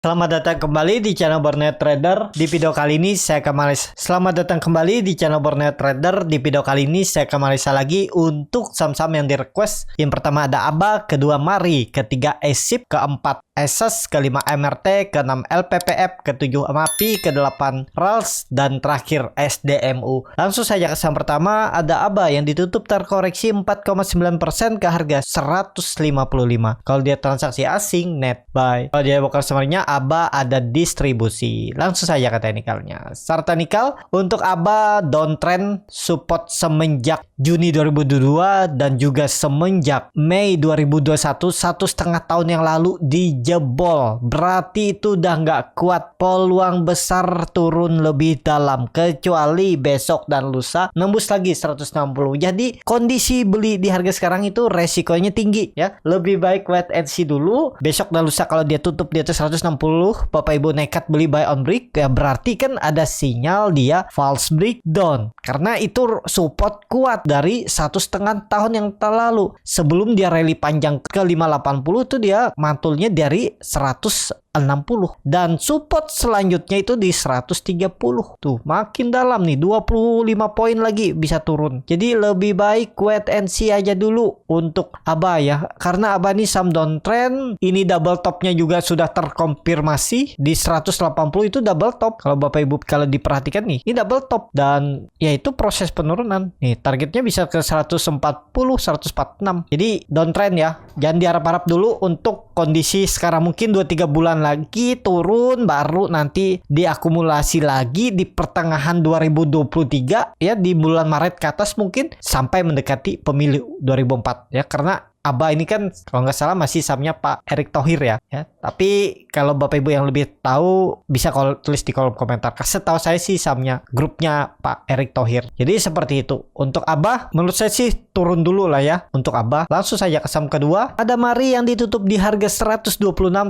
Selamat datang kembali di channel Borneo Trader. Di video kali ini saya akan analisa lagi untuk saham-saham yang di request. Yang pertama ada ABA, kedua MARI, ketiga ESIP, keempat ESES, kelima MRT, keenam LPPF, ketujuh MAPI, kedelapan RALS, dan terakhir SDMU. Langsung saja ke saham pertama ada ABA yang ditutup terkoreksi 4,9% ke harga 155. Kalau dia transaksi asing net buy. Kalau dia broker summary-nya ABA ada distribusi. Langsung saja ke teknikalnya. Secara teknikal untuk ABA downtrend support semenjak Juni 2022 dan juga semenjak Mei 2021, 1,5 tahun yang lalu dijebol. Berarti itu udah nggak kuat, peluang besar turun lebih dalam kecuali besok dan lusa nembus lagi 160. Jadi kondisi beli di harga sekarang itu resikonya tinggi ya. Lebih baik wait and see dulu. Besok dan lusa kalau dia tutup di atas 160, Bapak Ibu nekat beli buy on break, ya berarti kan ada sinyal dia false breakdown. Karena itu support kuat dari 1,5 tahun yang terlalu. Sebelum dia rally panjang ke 580 itu dia mantulnya dari 160 dan support selanjutnya itu di 130. Tuh, makin dalam nih, 25 poin lagi bisa turun. Jadi lebih baik wait and see aja dulu untuk ABA ya. Karena ABA ini saham downtrend, ini double topnya juga sudah terkonfirmasi di 180 itu double top. Kalau Bapak Ibu kalau diperhatikan nih, ini double top dan yaitu proses penurunan. Nih, targetnya bisa ke 140, 146. Jadi downtrend ya. Jangan diharap-harap dulu untuk kondisi sekarang, mungkin 2-3 bulan lagi turun baru nanti diakumulasi lagi di pertengahan 2023 ya, di bulan Maret ke atas mungkin sampai mendekati pemilu 2004 ya. Karena ABA ini kan kalau nggak salah masih sahamnya Pak Erick Thohir ya. Tapi kalau Bapak Ibu yang lebih tahu bisa tulis di kolom komentar. Setahu saya sih sahamnya grupnya Pak Erick Thohir. Jadi seperti itu. Untuk ABA menurut saya sih turun dulu lah ya untuk ABA. Langsung saja ke saham kedua. Ada MARI yang ditutup di harga 126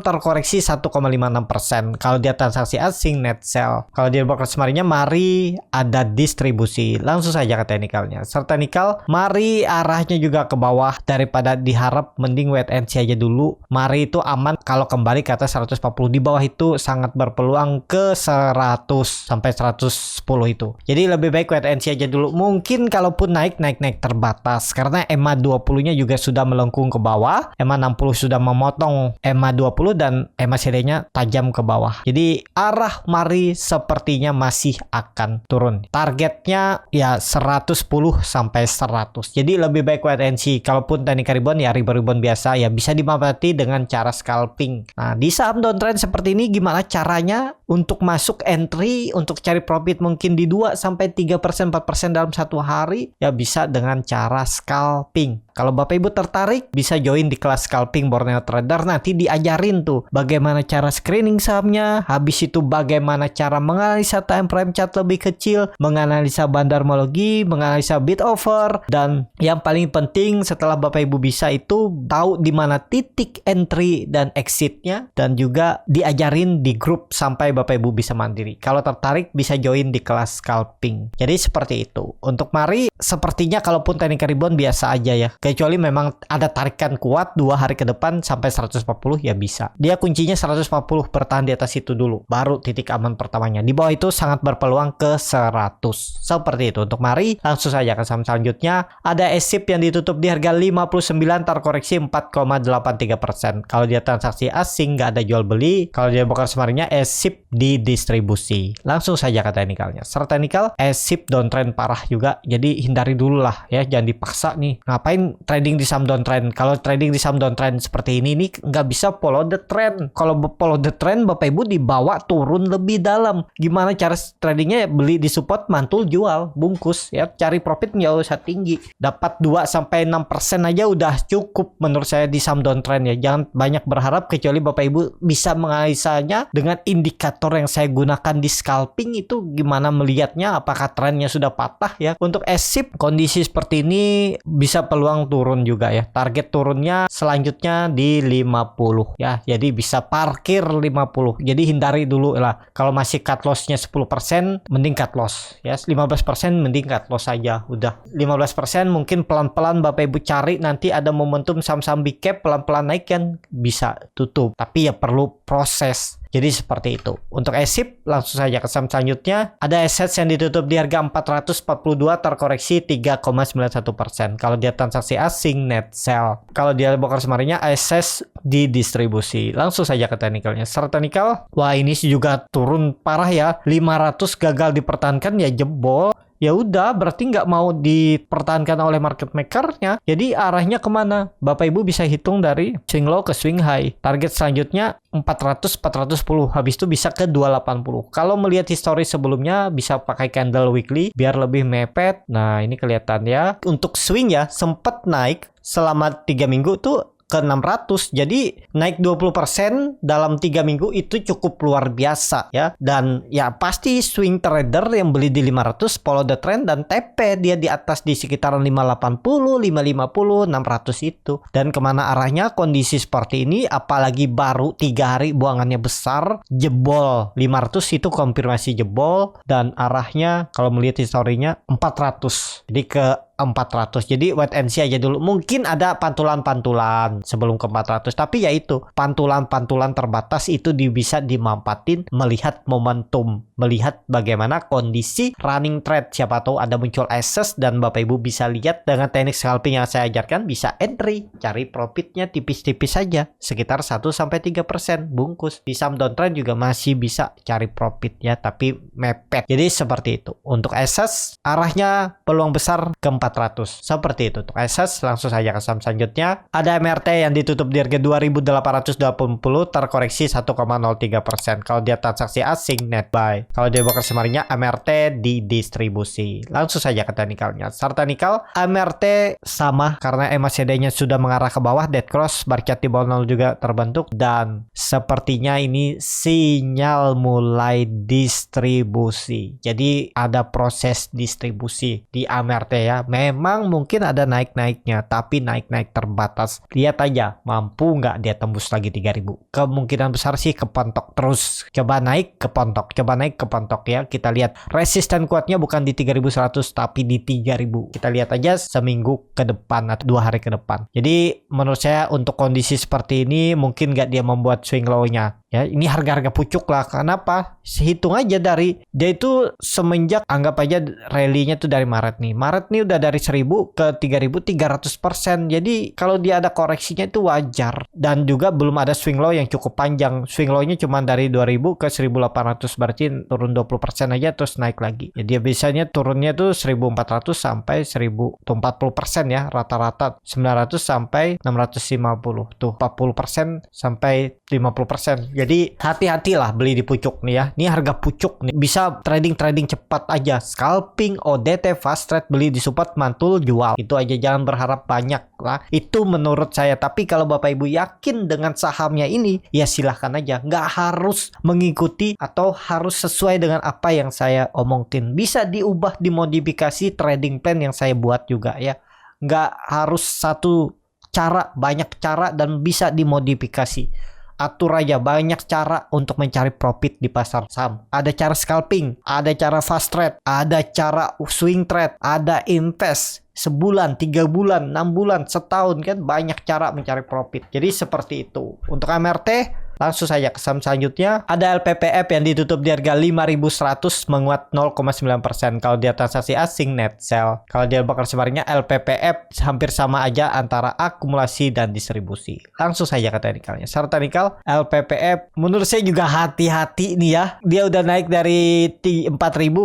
terkoreksi 1,56%. Kalau dia transaksi asing net sell. Kalau dia broker summary-nya MARI ada distribusi. Langsung saja ke teknikalnya. Serta teknikal MARI arahnya juga ke bawah daripada diharap, mending wait and see aja dulu. MARI itu aman kalau kembali ke atas 140. Di bawah itu sangat berpeluang ke 100 sampai 110 itu. Jadi lebih baik wait and see aja dulu. Mungkin kalaupun naik terbatas karena EMA 20-nya juga sudah melengkung ke bawah. EMA 60 sudah memotong EMA 20 dan EMA CD-nya tajam ke bawah. Jadi arah MARI sepertinya masih akan turun. Targetnya ya 110 sampai 100. Jadi lebih baik wait and see. Kalaupun teknik rebound ya rebound biasa ya bisa dimanfaati dengan cara scalping. Nah, di saham downtrend seperti ini gimana caranya untuk masuk entry, untuk cari profit mungkin di 2 sampai 3%, 4% dalam satu hari ya bisa dengan cara scalping. Kalau Bapak Ibu tertarik bisa join di kelas scalping Borneo Trader. Nanti diajarin tuh bagaimana cara screening sahamnya, habis itu bagaimana cara menganalisa time frame chart lebih kecil, menganalisa bandarmologi, menganalisa bid offer, dan yang paling penting setelah Bapak Ibu bisa itu tahu di mana titik entry dan exitnya, dan juga diajarin di grup sampai Bapak Ibu bisa mandiri. Kalau tertarik bisa join di kelas scalping. Jadi seperti itu. Untuk MARI sepertinya kalaupun teknik rebound biasa aja ya. Kecuali memang ada tarikan kuat 2 hari ke depan sampai 140 ya bisa. Dia kuncinya 140 bertahan di atas itu dulu. Baru titik aman pertamanya. Di bawah itu sangat berpeluang ke 100. Seperti itu untuk MARI. Langsung saja ke saham selanjutnya. Ada ESIP yang ditutup di harga 59 terkoreksi 4,83%. Kalau dia transaksi asing nggak ada jual beli. Kalau dia broker summary-nya ESIP di distribusi. Langsung saja ke teknikalnya. Secara teknikal ESIP downtrend parah juga. Jadi hindari dulu lah ya. Jangan dipaksa nih. Ngapain trading di saham downtrend? Kalau trading di saham downtrend seperti ini nih nggak bisa follow the trend. Kalau follow the trend Bapak Ibu dibawa turun lebih dalam. Gimana cara tradingnya? Beli di support, mantul, jual, bungkus ya. Cari profit nggak usah tinggi. Dapat 2 sampai 6% aja udah cukup menurut saya di saham downtrend ya. Jangan banyak berharap kecuali Bapak Ibu bisa menganalisanya dengan indikator yang saya gunakan di scalping. Itu gimana melihatnya, apakah trennya sudah patah ya. Untuk ESIP kondisi seperti ini bisa peluang turun juga ya. Target turunnya selanjutnya di 50 ya. Jadi bisa parkir 50. Jadi hindari dulu lah. Kalau masih cut loss-nya 10% mending cut loss ya. 15% mending cut loss aja. Udah 15% mungkin pelan-pelan Bapak Ibu cari, nanti ada momentum saham-saham big cap pelan-pelan naik kan bisa tutup. Tapi ya perlu proses. Jadi seperti itu. Untuk ASIP langsung saja ke saham selanjutnya. Ada assets yang ditutup di harga 442 terkoreksi 3,91%. Kalau dia transaksi asing net sell. Kalau dia broker semarinya assets di distribusi. Langsung saja ke teknikalnya. Secara teknikal, wah ini juga turun parah ya. 500 gagal dipertahankan ya jebol. Ya udah, berarti nggak mau dipertahankan oleh market makernya. Jadi arahnya kemana? Bapak Ibu bisa hitung dari swing low ke swing high. Target selanjutnya 400-410. Habis itu bisa ke 280. Kalau melihat histori sebelumnya bisa pakai candle weekly biar lebih mepet. Nah ini kelihatan ya. Untuk swing ya sempat naik selama 3 minggu tuh ke 600. Jadi naik 20% dalam 3 minggu itu cukup luar biasa ya. Dan ya pasti swing trader yang beli di 500 follow the trend dan TP dia di atas di sekitaran 580, 550, 600 itu. Dan kemana arahnya kondisi seperti ini, apalagi baru 3 hari buangannya besar, jebol 500 itu konfirmasi jebol. Dan arahnya kalau melihat historinya 400. Jadi ke 400. Jadi wait and see aja dulu. Mungkin ada pantulan-pantulan sebelum ke 400. Tapi ya itu, pantulan-pantulan terbatas itu bisa dimanfaatin melihat momentum, melihat bagaimana kondisi running trade. Siapa tahu ada muncul access dan Bapak Ibu bisa lihat dengan teknik scalping yang saya ajarkan, bisa entry, cari profitnya tipis-tipis saja, sekitar 1-3% bungkus. Di saham downtrend juga masih bisa cari profit ya, tapi mepet. Jadi seperti itu. Untuk access arahnya peluang besar ke 400. Seperti itu untuk access. Langsung saja ke saham selanjutnya. Ada MRT yang ditutup di harga 2.880 terkoreksi 1,03%. Kalau dia transaksi asing net buy. Kalau dia broker semarinya MRT di distribusi. Langsung saja ke teknikalnya. Secara teknikal MRT sama karena MACD-nya sudah mengarah ke bawah, dead cross, bar chart di bawah 0 juga terbentuk dan sepertinya ini sinyal mulai distribusi. Jadi ada proses distribusi di MRT ya. Memang mungkin ada naik-naiknya, tapi naik-naik terbatas. Lihat aja, mampu nggak dia tembus lagi 3000. Kemungkinan besar sih kepontok terus. Coba naik kepontok, coba naik kepontok ya. Kita lihat resisten kuatnya bukan di 3100, tapi di 3000. Kita lihat aja seminggu ke depan atau 2 hari ke depan. Jadi menurut saya untuk kondisi seperti ini mungkin nggak dia membuat swing low-nya. Ya, ini harga-harga pucuk lah. Kenapa? Hitung aja dari dia itu semenjak anggap aja rally-nya tuh dari Maret nih. Maret nih udah dari 1000 ke 3300%. Jadi kalau dia ada koreksinya itu wajar. Dan juga belum ada swing low yang cukup panjang. Swing low-nya cuma dari 2000 ke 1800, berarti turun 20% aja terus naik lagi. Ya, dia biasanya turunnya tuh 1400 sampai 1040% ya, rata-rata 900 sampai 650. Tuh 40% sampai 50%. Jadi hati-hatilah beli di pucuk nih ya. Ini harga pucuk nih. Bisa trading cepat aja. Scalping, ODT, fast trade, beli di support, mantul, jual. Itu aja, jangan berharap banyak lah. Itu menurut saya. Tapi kalau Bapak Ibu yakin dengan sahamnya ini, ya silahkan aja. Nggak harus mengikuti atau harus sesuai dengan apa yang saya omongin. Bisa diubah, dimodifikasi trading plan yang saya buat juga ya. Nggak harus satu cara, banyak cara dan bisa dimodifikasi. Atur aja, banyak cara untuk mencari profit di pasar saham. Ada cara scalping, ada cara fast trade, ada cara swing trade, ada invest sebulan, 3 bulan, 6 bulan, setahun kan, banyak cara mencari profit. Jadi seperti itu. Untuk MRT langsung saja ke saham selanjutnya. Ada LPPF yang ditutup di harga 5.100 menguat 0,9%. Kalau dia transaksi asing net sell. Kalau dia bakal sebenarnya LPPF hampir sama aja antara akumulasi dan distribusi. Langsung saja ke teknikalnya. Secara teknikal LPPF menurut saya juga hati-hati nih ya. Dia udah naik dari 4.000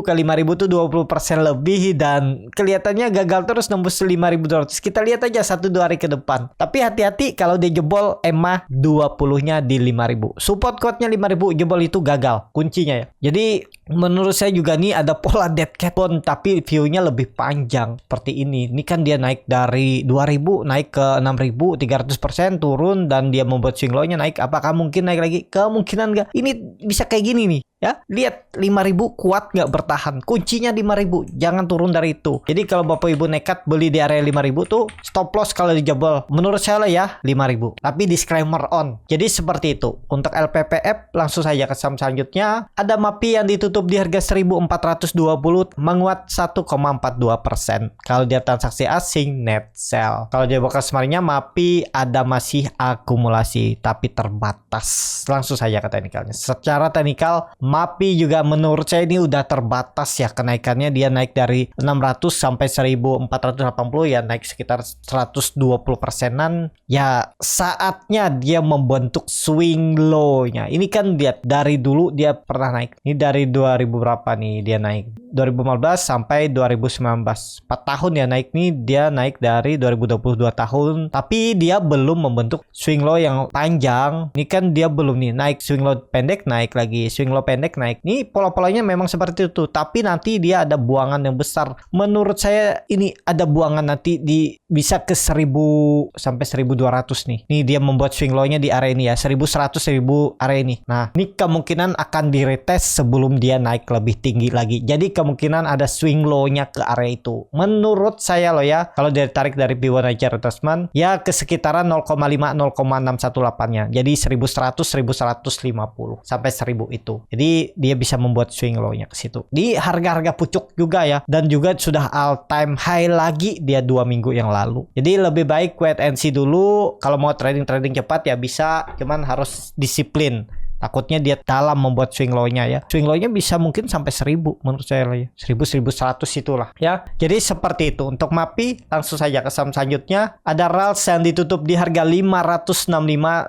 ke 5.000 tuh 20% lebih dan kelihatannya gagal terus nembus 5.200. Kita lihat aja 1-2 hari ke depan. Tapi hati-hati kalau dia jebol EMA 20-nya di 5.000. Support quote-nya 5.000, jebol itu gagal kuncinya ya. Jadi menurut saya juga nih ada pola dead cat pun, tapi view-nya lebih panjang seperti ini. Ini kan dia naik dari 2.000 naik ke 6.000, 300% turun dan dia membuat swing low-nya naik. Apakah mungkin naik lagi? Kemungkinan enggak. Ini bisa kayak gini nih. Ya, lihat 5.000 kuat nggak bertahan. Kuncinya 5.000, jangan turun dari itu. Jadi kalau Bapak Ibu nekat beli di area 5.000 tuh stop loss kalau dijebol. Menurut saya lah ya 5.000. Tapi disclaimer on. Jadi seperti itu. Untuk LPPF langsung saja ke saham selanjutnya. Ada MAPI yang ditutup di harga 1.420 menguat 1,42%. Kalau dia transaksi asing net sell. Kalau dia bakal semarinya MAPI ada masih akumulasi tapi terbatas. Langsung saja ke teknikalnya. Secara teknikal MAPI juga menurut saya ini udah terbatas ya kenaikannya. Dia naik dari 600 sampai 1.480 ya, naik sekitar 120%-an. Ya saatnya dia membentuk swing low-nya. Ini kan lihat dari dulu dia pernah naik. Ini dari 2000 berapa nih dia naik? 2015 sampai 2019. 4 tahun ya naik nih, dia naik dari 2022 tahun. Tapi dia belum membentuk swing low yang panjang. Ini kan dia belum nih naik swing low pendek, naik lagi swing low pendek, naik. Nih pola-polanya memang seperti itu. Tapi nanti dia ada buangan yang besar. Menurut saya ini ada buangan nanti di bisa ke 1000 sampai 1200 nih. Nih dia membuat swing low-nya di area ini ya, 1100 1000 area ini. Nah, ini kemungkinan akan diretest sebelum dia naik lebih tinggi lagi. Jadi kemungkinan ada swing low-nya ke area itu. Menurut saya loh ya, kalau dia tarik dari Fibonacci retracement ya ke sekitaran 0,5 0,618-nya. Jadi 1100 1150 sampai 1000 itu. Jadi dia bisa membuat swing low-nya ke situ. Di harga-harga pucuk juga ya, dan juga sudah all time high lagi dia 2 minggu yang lalu. Jadi lebih baik wait and see dulu. Kalau mau trading cepat ya bisa, cuman harus disiplin. Takutnya dia dalam membuat swing low-nya ya. Swing low-nya bisa mungkin sampai 1000 menurut saya lah ya. 1100 itulah ya. Jadi seperti itu. Untuk MAPI langsung saja ke saham selanjutnya. Ada RALS yang ditutup di harga 565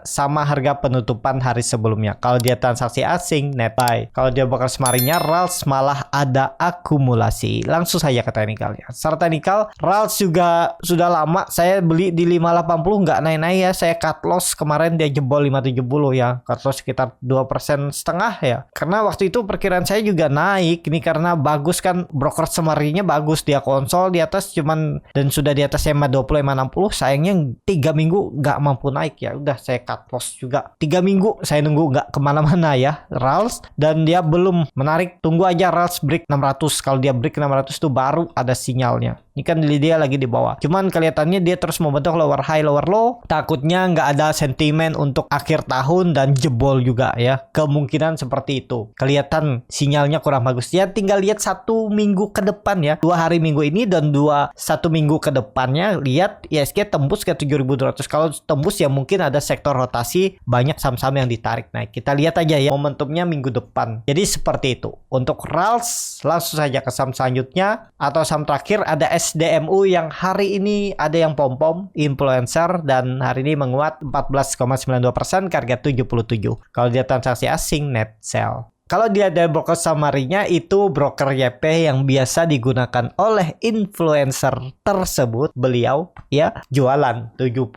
sama harga penutupan hari sebelumnya. Kalau dia transaksi asing net buy. Kalau dia bakal semarinya RALS malah ada akumulasi. Langsung saja ke teknikalnya. Secara teknikal RALS juga sudah lama saya beli di 580 nggak naik-naik ya. Saya cut loss kemarin dia jebol 570 ya. Cut loss sekitar 2,5% ya. Karena waktu itu perkiraan saya juga naik. Ini karena bagus kan, broker semarinya bagus. Dia konsol di atas cuman, dan sudah di atas EMA 20 EMA 60. Sayangnya 3 minggu nggak mampu naik ya. Udah saya cut loss juga. 3 minggu saya nunggu nggak kemana-mana ya RALS. Dan dia belum menarik. Tunggu aja RALS break 600. Kalau dia break 600 itu baru ada sinyalnya. Ini kan dia lagi di bawah. Cuman kelihatannya dia terus membentuk lower high, lower low. Takutnya nggak ada sentimen untuk akhir tahun dan jebol juga ya. Kemungkinan seperti itu. Kelihatan sinyalnya kurang bagus. Ya tinggal lihat 1 minggu ke depan ya. 2 hari minggu ini dan 1 minggu ke depannya. Lihat ISG tembus ke 7.200. Kalau tembus ya mungkin ada sektor rotasi. Banyak saham-saham yang ditarik naik. Kita lihat aja ya momentumnya minggu depan. Jadi seperti itu. Untuk RALS langsung saja ke saham selanjutnya. Atau saham terakhir ada SDMU yang hari ini ada yang pom-pom influencer dan hari ini menguat 14,92% ke harga 77. Kalau dia transaksi asing net sell. Kalau dia ada broker summary-nya itu broker YP yang biasa digunakan oleh influencer tersebut. Beliau ya jualan 70.000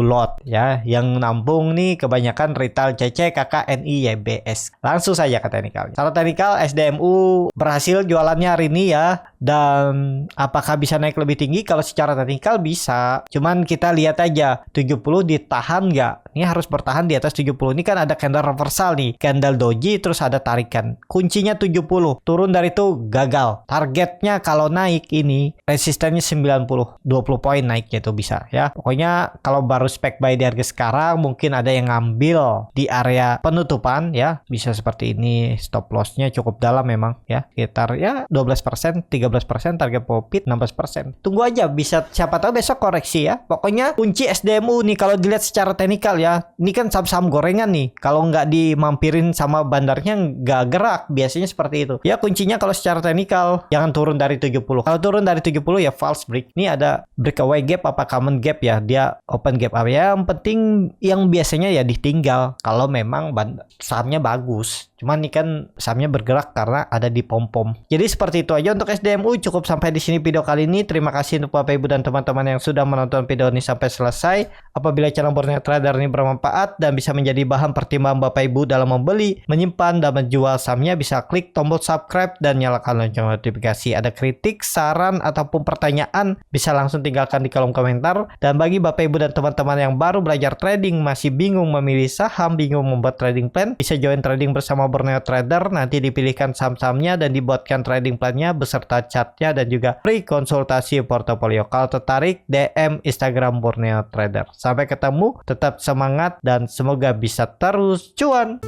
lot ya. Yang nampung nih kebanyakan retail CC, KKNI, YBS. Langsung saja ke teknikal. Secara teknikal SDMU berhasil jualannya hari ini ya. Dan apakah bisa naik lebih tinggi? Kalau secara teknikal bisa. Cuman kita lihat aja 70 ditahan nggak? Ini harus bertahan di atas 70. Ini kan ada candle reversal nih. Candle doji terus ada tarikan. Kuncinya 70. Turun dari itu gagal. Targetnya kalau naik ini resistennya 90. 20 poin naiknya itu bisa ya. Pokoknya kalau baru spek buy di harga sekarang mungkin ada yang ngambil di area penutupan ya. Bisa seperti ini. Stop lossnya cukup dalam memang ya. Sekitar ya 12%, 13%, target profit 16%. Tunggu aja, bisa siapa tahu besok koreksi ya. Pokoknya kunci SDMU nih kalau dilihat secara teknikal ya. Ini kan saham-saham gorengan nih. Kalau nggak dimampirin sama bandarnya nggak gerak. Biasanya seperti itu. Ya kuncinya kalau secara teknikal jangan turun dari 70. Kalau turun dari 70 ya false break. Ini ada breakaway gap apa common gap ya. Dia open gap apa ya. Yang penting yang biasanya ya ditinggal kalau memang sahamnya bagus. Cuman ini kan sahamnya bergerak karena ada di pom-pom. Jadi seperti itu aja untuk SDMU. Cukup sampai di sini video kali ini. Terima kasih untuk Bapak Ibu dan teman-teman yang sudah menonton video ini sampai selesai. Apabila channel Borneo Trader ini bermanfaat dan bisa menjadi bahan pertimbangan Bapak Ibu dalam membeli, menyimpan, dan menjual sahamnya, bisa klik tombol subscribe dan nyalakan lonceng notifikasi. Ada kritik, saran, ataupun pertanyaan, bisa langsung tinggalkan di kolom komentar. Dan bagi Bapak Ibu dan teman-teman yang baru belajar trading, masih bingung memilih saham, bingung membuat trading plan, bisa join trading bersama sama Borneo Trader, nanti dipilihkan saham-sahamnya dan dibuatkan trading plan-nya beserta chartnya dan juga free konsultasi portofolio. Kalau tertarik, DM Instagram Borneo Trader. Sampai ketemu, tetap semangat dan semoga bisa terus cuan.